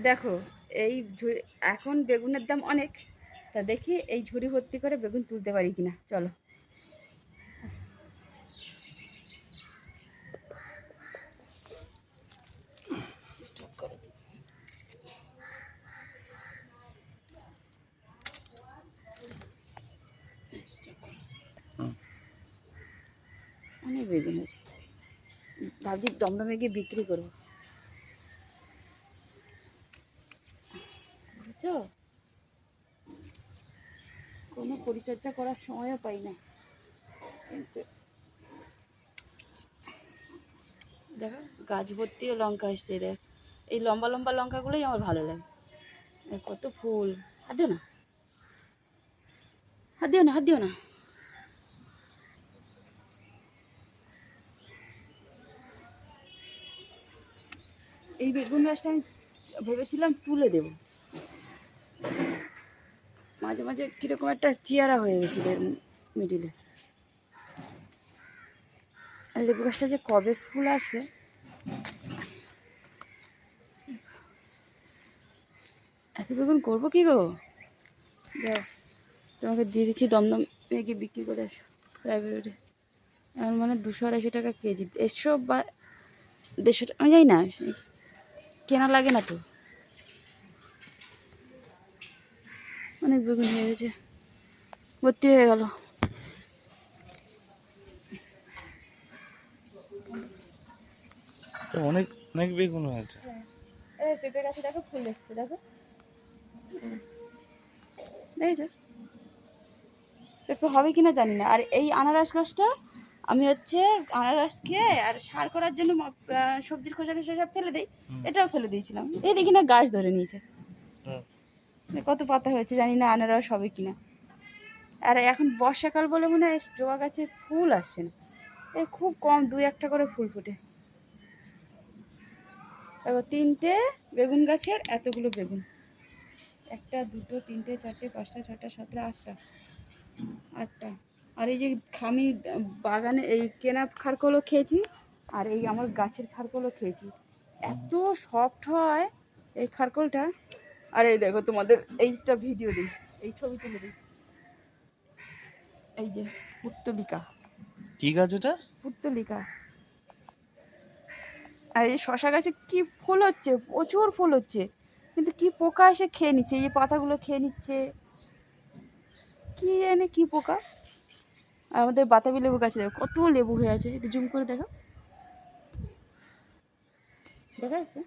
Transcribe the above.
দেখো এই এখন বেগুনের দাম অনেক, তা দেখি এই ঝুড়ি ভর্তি করে বেগুন তুলতে পারি কিনা। চলো। অনেক বেগুন হয়েছে, ভাবছি দমদমে গিয়ে বিক্রি করবো, বুঝছো? কোনো পরিচর্যা করার সময়ও পাই না। কিন্তু দেখো গাছ ভর্তিও লঙ্কা এসছে, দেখ এই লম্বা লম্বা লঙ্কাগুলোই আমার ভালো লাগে। কত ফুল। হাত দিও না, হাত দিও না, হাত দিও না। এই বেগুন গাছটা আমি ভেবেছিলাম তুলে দেব, মাঝে মাঝে কীরকম একটা চেয়ারা হয়ে গেছিল এর মিডিলে। আর লেবু গাছটা যে কবে ফুল আসবে। এত বেগুন করবো কি গো? যাও, তোমাকে দিয়ে দিচ্ছি দমদম গিয়ে বিক্রি করে আসো প্রাইভেট রোডে। এখন মানে 200-250 টাকা কেজি, 150 বা 150 টাকা, আমি জানি না, কেনা লাগে না তো। অনেক বেগুন হয়ে গেছে, ভর্তি হয়ে গেল। অনেক অনেক বেগুন হয়েছে। এই পেঁপে গাছে দেখো ফুল এসছে, দেখো দেখেছো? পেঁপে হবে কিনা জানি না। আর এই আনারস গাছটা আমি হচ্ছে আনারস খেয়ে আর সার করার জন্য সবজির খোসা খোসা সব ফেলে দিই, এটাও ফেলে দিয়েছিলাম, এই দেখি না গাছ ধরে নিয়েছে। কত পাতা হয়েছে জানি না, আনারস হবে কিনা। আর এখন বর্ষাকাল বলে মনে হয় জবা গাছে ফুল আসছে না, এই খুব কম 2-1টা করে ফুল ফোটে। এবার 3টে বেগুন গাছের এতগুলো বেগুন, 1, 2, 3, 4, 5, 6, 7, 8টা, 8টা। আর এই যে আমি বাগানে এই কেনা খারকলও খেয়েছি, আর এই আমার গাছের খারকলও খেয়েছি, এত সফট হয় এই খারকলটা। আর এই দেখো তোমাদের এইটা ভিডিও দিই, এই ছবি তুলে দিই, এই যে পুত্তলিকা। কি গাছ এটা? পুত্তলিকা। আর এই শশা গাছে কি ফুল হচ্ছে, প্রচুর ফুল হচ্ছে, কিন্তু কি পোকা এসে খেয়ে নিচ্ছে, এই যে পাতাগুলো খেয়ে নিচ্ছে, কি জানে কি পোকা। আর আমাদের বাতাবি লেবু গাছে দেখো কত লেবু হয়ে আছে, একটু জুম করে দেখো, দেখা যাচ্ছে?